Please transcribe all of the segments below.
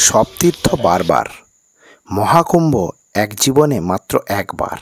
সব তীর্থ বারবার, মহাকুম্ভ এক জীবনে মাত্র একবার।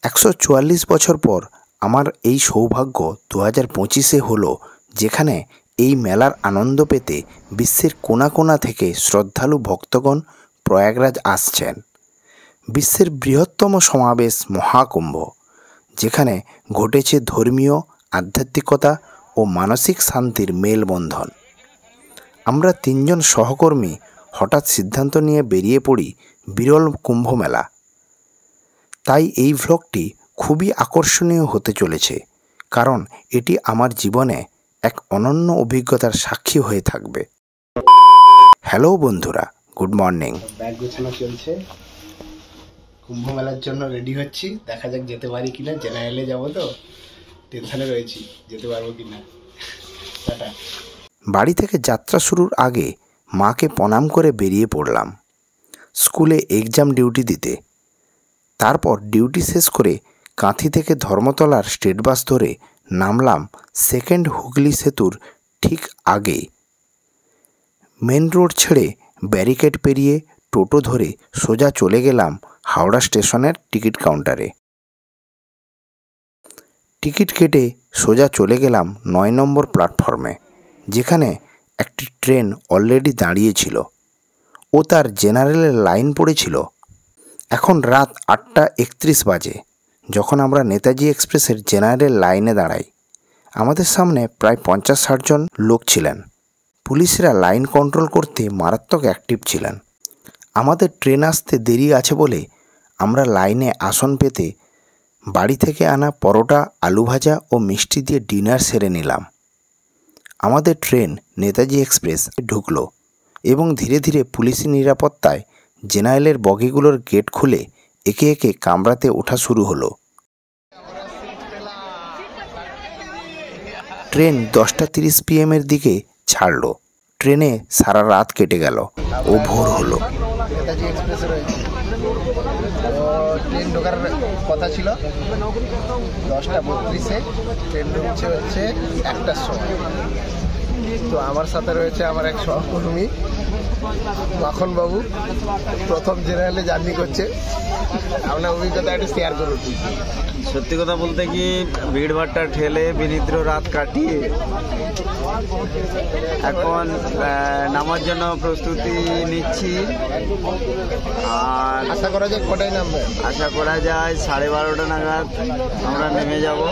১৪৪ বছর পর আমার এই সৌভাগ্য ২০২৫-এ হলো, যেখানে এই মেলার আনন্দ পেতে বিশ্বের কোণা কোণা থেকে শ্রদ্ধালু ভক্তগণ প্রয়াগরাজ আসছেন। বিশ্বের বৃহত্তম সমাবেশ মহাকুম্ভ, যেখানে ঘটেছে ধর্মীয়, আধ্যাত্মিকতা ও মানসিক শান্তির মেলবন্ধন। আমরা ৩ জন সহকর্মী হঠাৎ সিদ্ধান্ত নিয়ে বেরিয়ে পড়ি বিরল কুম্ভ মেলা। তাই এই ভ্লগটি খুবই আকর্ষণীয় হতে চলেছে, কারণ এটি আমার জীবনে এক অনন্য অভিজ্ঞতার সাক্ষী হয়ে থাকবে। হ্যালো বন্ধুরা, গুড মর্নিং। ব্যাগ গোছানো চলছে, কুম্ভ মেলার জন্য রেডি হচ্ছি। দেখা যাক যেতে পারি কিনা। জেনারেলে যাবো তো টেনশনে রয়েছি, যেতে পারবো কিনা। টাটা। বাড়ি থেকে যাত্রা শুরুর আগে মাকে প্রণাম করে বেরিয়ে পড়লাম স্কুলে এক্সাম ডিউটি দিতে। তারপর ডিউটি শেষ করে কাঁথি থেকে ধর্মতলার স্টেট বাস ধরে নামলাম সেকেন্ড হুগলি সেতুর ঠিক আগে। মেন রোড ছেড়ে ব্যারিকেড পেরিয়ে টোটো ধরে সোজা চলে গেলাম হাওড়া স্টেশনের টিকিট কাউন্টারে। টিকিট কেটে সোজা চলে গেলাম ৯ নম্বর প্ল্যাটফর্মে, যেখানে একটি ট্রেন অলরেডি দাঁড়িয়েছিল ও তার জেনারেলের লাইন পড়েছিল। এখন রাত ৮টা ৩১ বাজে যখন আমরা নেতাজি এক্সপ্রেসের জেনারেল লাইনে দাঁড়াই। আমাদের সামনে প্রায় ৫০-৬০ জন লোক ছিলেন। পুলিশরা লাইন কন্ট্রোল করতে মারাত্মক অ্যাক্টিভ ছিলেন। আমাদের ট্রেন আসতে দেরি আছে বলে আমরা লাইনে আসন পেতে বাড়ি থেকে আনা পরোটা, আলু ভাজা ও মিষ্টি দিয়ে ডিনার সেরে নিলাম। আমাদের ট্রেন নেতাজি এক্সপ্রেস ঢুকলো এবং ধীরে ধীরে পুলিশি নিরাপত্তায় জেনারেলের বগিগুলোর গেট খুলে একে একে কামরাতে ওঠা শুরু হলো। ট্রেন 10টা 30 PM-এর দিকে ছাড়ল। ট্রেনে সারা রাত কেটে গেল ও ভোর হলো। নেতাজি এক্সপ্রেসে রয়েছে, ট্রেন ঢোকার কথা ছিল 10টা 32-এ, ট্রেন ঢুকছে হচ্ছে 1টার সময়। তো আমার সাথে রয়েছে আমার এক সহকর্মী মাখন বাবু, প্রথম জেনারেলে জার্নি করছে। আপনার অভিজ্ঞতা একটু শেয়ার করুন। সত্যি কথা বলতে কি, ভিড়ভাট্টা ঠেলে বিনিদ্র রাত কাটিয়ে এখন নামার জন্য প্রস্তুতি নিচ্ছি। আর আশা করা যায় কটায় নামবে? আশা করা যায় 12:30 নাগাদ আমরা নেমে যাবো।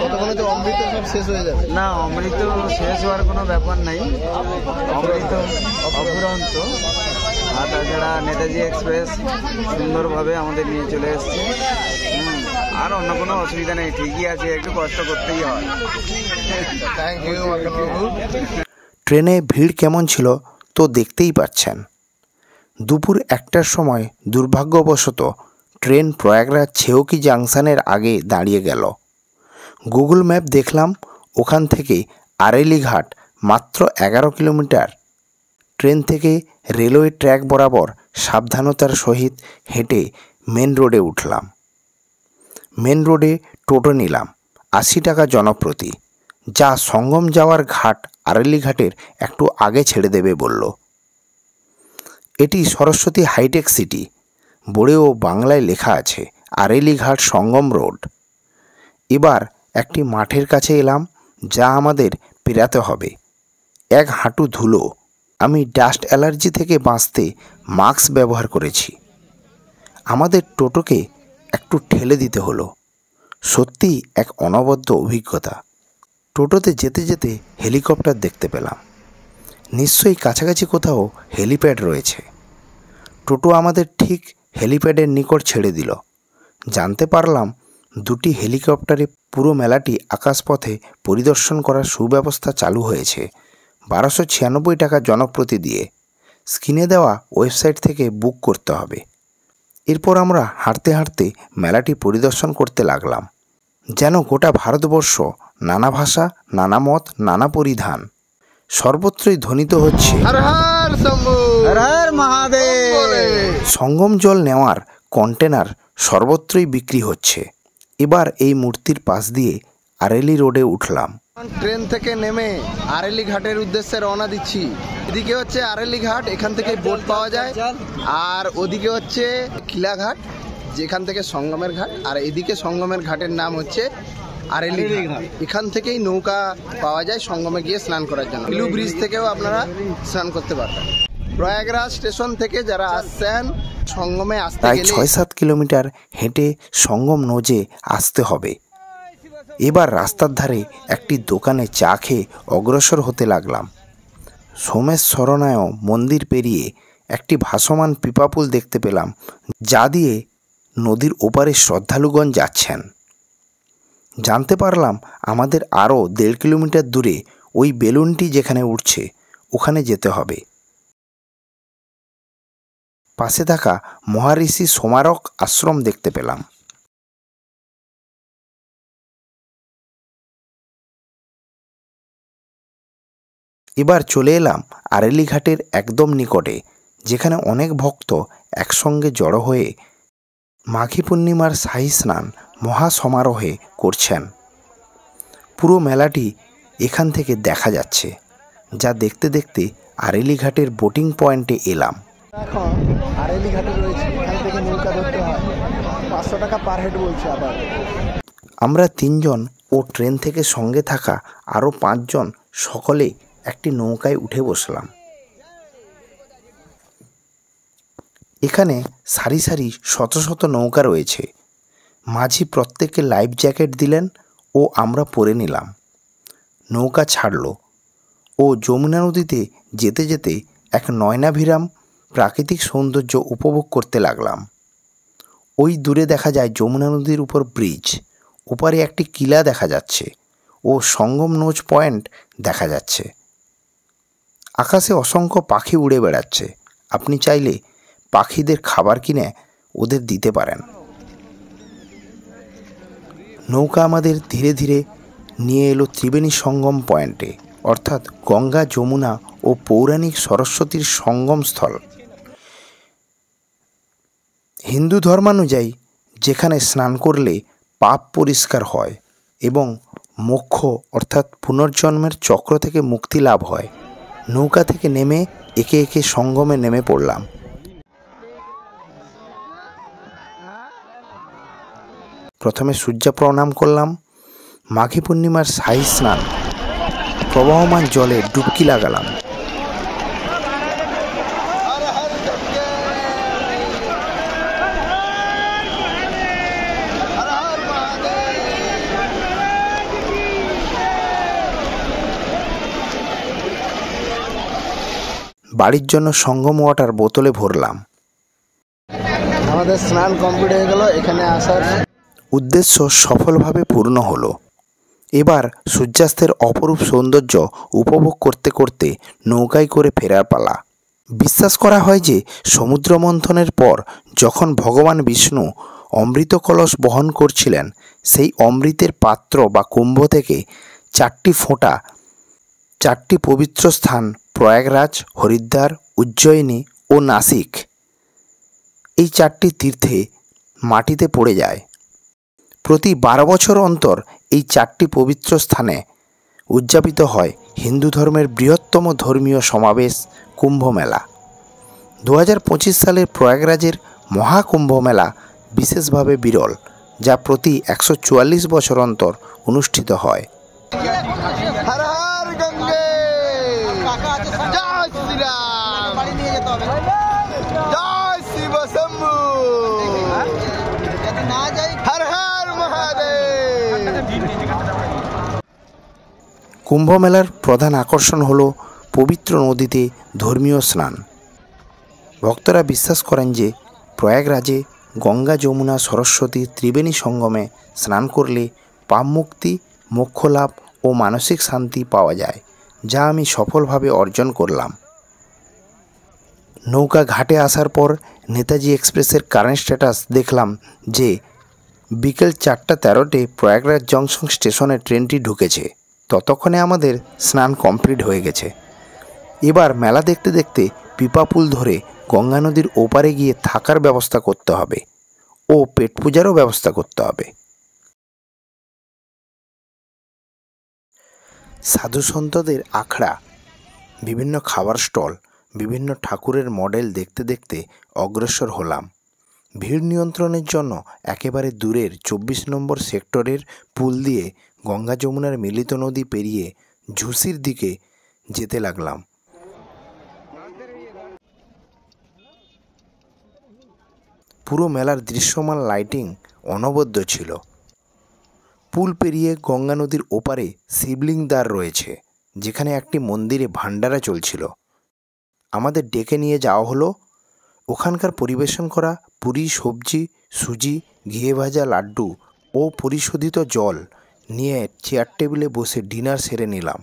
অমৃত সব শেষ হয়ে যাবে? না, অমৃত শেষ হওয়ার কোনো ব্যাপার নাই, অমৃত অফুরন্ত। আর তাছাড়া নেতাজি এক্সপ্রেস সুন্দরভাবে আমাদের নিয়ে চলে এসছে। আর অন্য কোনো অসুবিধা নেই, ঠিকই আছে, একটু কষ্ট করতেই হয়। Thank you. ট্রেনে ভিড় কেমন ছিল তো দেখতেই পাচ্ছেন। দুপুর 1টার সময় দুর্ভাগ্যবশত ট্রেন প্রয়াগরাজ ছেওকি জাংশনের আগে দাঁড়িয়ে গেল। গুগল ম্যাপ দেখলাম ওখান থেকে আরেলিঘাট মাত্র 11 কিলোমিটার। ট্রেন থেকে রেলওয়ে ট্র্যাক বরাবর সাবধানতার সহিত হেঁটে মেন রোডে উঠলাম। মেন রোডে টোটো নিলাম 80 টাকা জনপ্রতি, যা সঙ্গম যাওয়ার ঘাট আরেলিঘাটের একটু আগে ছেড়ে দেবে বলল। এটি সরস্বতী হাইটেক সিটি, বোর্ডেও বাংলায় লেখা আছে আরেলিঘাট সঙ্গম রোড। এবার একটি মাঠের কাছে এলাম, যা আমাদের পেরাতে হবে। এক হাঁটু ধুলো। আমি ডাস্ট অ্যালার্জি থেকে বাঁচতে মাস্ক ব্যবহার করেছি। আমাদের টোটোকে একটু ঠেলে দিতে হলো। সত্যিই এক অনবদ্য অভিজ্ঞতা। টোটোতে যেতে যেতে হেলিকপ্টার দেখতে পেলাম। নিশ্চয়ই কাছাকাছি কোথাও হেলিপ্যাড রয়েছে। টোটো আমাদের ঠিক হেলিপ্যাডের নিকট ছেড়ে দিল। জানতে পারলাম 2টি হেলিকপ্টারে পুরো মেলাটি আকাশপথে পরিদর্শন করার সুব্যবস্থা চালু হয়েছে 1296 টাকা জনপ্রতি দিয়ে। স্ক্রিনে দেওয়া ওয়েবসাইট থেকে বুক করতে হবে। এরপর আমরা হাঁটতে হাঁটতে মেলাটি পরিদর্শন করতে লাগলাম। যেন গোটা ভারতবর্ষ, নানা ভাষা, নানা মত, নানা পরিধান, সর্বত্রই ধ্বনিত হচ্ছে হর হর শম্ভু, হর হর মহাদেব। সঙ্গম জল নেওয়ার কন্টেনার সর্বত্রই বিক্রি হচ্ছে। এবার এই মূর্তির পাশ দিয়ে আরেলি রোডে উঠলাম। ট্রেন থেকে নেমে আরেলি ঘাটের উদ্দেশ্যে রওনা দিচ্ছি। এদিকে হচ্ছে আরেলি ঘাট, এখান থেকে বোট পাওয়া যায়, আর ওদিকে হচ্ছে কিলাঘাট যেখান থেকে সঙ্গমের ঘাট, আর এদিকে সঙ্গমের ঘাটের নাম হচ্ছে আরেলি ঘাট। এখান থেকেই নৌকা পাওয়া যায় সঙ্গমে গিয়ে স্নান করার জন্য। ব্লু ব্রিজ থেকেও আপনারা স্নান করতে পারবেন। প্রয়াগরাজ স্টেশন থেকে যারা আসছেন সঙ্গমে আসতে প্রায় গেলে ৬-৭ কিলোমিটার হেঁটে সঙ্গম নৌজে আসতে হবে। এবার রাস্তার ধারে একটি দোকানে চা খেয়ে অগ্রসর হতে লাগলাম। সোমেশ্বরনায় মন্দির পেরিয়ে একটি ভাসমান পিপাপুল দেখতে পেলাম, যা দিয়ে নদীর ওপারে শ্রদ্ধালুগণ যাচ্ছেন। জানতে পারলাম আমাদের আরও ১.৫ কিলোমিটার দূরে ওই বেলুনটি যেখানে উঠছে ওখানে যেতে হবে। পাশে থাকা মহারিষি সোমারক আশ্রম দেখতে পেলাম। এবার চলে এলাম আরেলি ঘাটের একদম নিকটে, যেখানে অনেক ভক্ত একসঙ্গে জড়ো হয়ে মাঘী পূর্ণিমার শাহী স্নান মহাসমারোহে করছেন। পুরো মেলাটি এখান থেকে দেখা যাচ্ছে, যা দেখতে দেখতে আরেলি ঘাটের বোটিং পয়েন্টে এলাম। এখন আরেলি ঘাটে রয়েছে, এখান থেকে নৌকা ধরতে হয়, 500 টাকা পার হেড বলছে। আবার আমরা ৩ জন ও ট্রেন থেকে সঙ্গে থাকা আরও ৫ জন সকলে একটি নৌকায় উঠে বসলাম। এখানে সারি সারি শত শত নৌকা রয়েছে। মাঝি প্রত্যেককে লাইফ জ্যাকেট দিলেন ও আমরা পরে নিলাম। নৌকা ছাড়ল ও যমুনা নদীতে যেতে যেতে এক নয়নাভিরাম প্রাকৃতিক সৌন্দর্য উপভোগ করতে লাগলাম। ওই দূরে দেখা যায় যমুনা নদীর উপর ব্রিজ, ওপারে একটি কিলা দেখা যাচ্ছে ও সঙ্গম নৌজ পয়েন্ট দেখা যাচ্ছে। আকাশে অসংখ্য পাখি উড়ে বেড়াচ্ছে। আপনি চাইলে পাখিদের খাবার কিনে ওদের দিতে পারেন। নৌকা আমাদের ধীরে ধীরে নিয়ে এলো ত্রিবেণী সঙ্গম পয়েন্টে, অর্থাৎ গঙ্গা, যমুনা ও পৌরাণিক সরস্বতীর সঙ্গম স্থল। হিন্দু ধর্মানুযায়ী যেখানে স্নান করলে পাপ পরিষ্কার হয় এবং মোক্ষ অর্থাৎ পুনর্জন্মের চক্র থেকে মুক্তি লাভ হয়। নৌকা থেকে নেমে একে একে সঙ্গমে নেমে পড়লাম। প্রথমে সূর্য প্রণাম করলাম, মাঘী পূর্ণিমার শাহী স্নান প্রবাহমান জলে ডুবকি লাগালাম। বাড়ির জন্য সঙ্গম ওয়াটার বোতলে ভরলাম। আমাদের স্নান কমপ্লিট হয়ে গেল। এখানে আসার উদ্দেশ্য সফলভাবে পূর্ণ হলো। এবার সূর্যাস্তের অপরূপ সৌন্দর্য উপভোগ করতে করতে নৌকায় করে ফেরার পালা। বিশ্বাস করা হয় যে সমুদ্র মন্থনের পর যখন ভগবান বিষ্ণু অমৃত কলস বহন করছিলেন, সেই অমৃতের পাত্র বা কুম্ভ থেকে 4টি ফোঁটা 4টি পবিত্র স্থান প্রয়াগরাজ, হরিদ্বার, উজ্জয়িনী ও নাসিক, এই 4টি তীর্থে মাটিতে পড়ে যায়। প্রতি 12 বছর অন্তর এই 4টি পবিত্র স্থানে উদযাপিত হয় হিন্দু ধর্মের বৃহত্তম ধর্মীয় সমাবেশ কুম্ভ মেলা। 2025 সালের প্রয়াগরাজের মহাকুম্ভ মেলা বিশেষভাবে বিরল, যা প্রতি 144 বছর অন্তর অনুষ্ঠিত হয়। হর হর গঙ্গে, জয় শ্রীরাম, জয় শিব শম্ভু, হর হর মহাদেব। কুম্ভ মেলার প্রধান আকর্ষণ হল পবিত্র নদীতে ধর্মীয় স্নান। ভক্তরা বিশ্বাস করেন যে প্রয়াগরাজে গঙ্গা, যমুনা, সরস্বতী ত্রিবেণী সঙ্গমে স্নান করলে পাপ মুক্তি, মোক্ষ লাভ ও মানসিক শান্তি পাওয়া যায়, যা আমি সফলভাবে অর্জন করলাম। নৌকা ঘাটে আসার পর নেতাজি এক্সপ্রেসের কারেন্ট স্ট্যাটাস দেখলাম যে বিকেল 4:13 প্রয়াগরাজ জংশন স্টেশনে ট্রেনটি ঢুকেছে। ততক্ষণে আমাদের স্নান কমপ্লিট হয়ে গেছে। এবার মেলা দেখতে দেখতে পিপাপুল ধরে গঙ্গা নদীর ওপারে গিয়ে থাকার ব্যবস্থা করতে হবে ও পেট পূজারও ব্যবস্থা করতে হবে। সাধুসন্তদের আখড়া, বিভিন্ন খাবার স্টল, বিভিন্ন ঠাকুরের মডেল দেখতে দেখতে অগ্রসর হলাম। ভিড় নিয়ন্ত্রণের জন্য একেবারে দূরের 24 নম্বর সেক্টরের পুল দিয়ে গঙ্গা যমুনার মিলিত নদী পেরিয়ে ঝুসির দিকে যেতে লাগলাম। পুরো মেলার দৃশ্যমান লাইটিং অনবদ্য ছিল। পুল পেরিয়ে গঙ্গা নদীর ওপারে শিবলিং দ্বার রয়েছে, যেখানে একটি মন্দিরে ভান্ডারা চলছিল। আমাদের ডেকে নিয়ে যাওয়া হলো। ওখানকার পরিবেশন করা পুরি, সবজি, সুজি, ঘিয়ে ভাজা লাড্ডু ও পরিশোধিত জল নিয়ে চেয়ার টেবিলে বসে ডিনার সেরে নিলাম।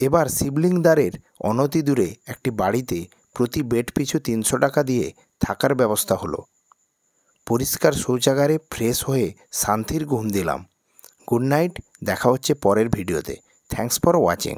এবার শিবলিং দ্বারের অনতি দূরে একটি বাড়িতে প্রতি বেড পিছু 300 টাকা দিয়ে থাকার ব্যবস্থা হলো। পরিষ্কার শৌচাগারে ফ্রেশ হয়ে শান্তির ঘুম দিলাম। গুড নাইট, দেখা হচ্ছে পরের ভিডিওতে। Thanks for watching.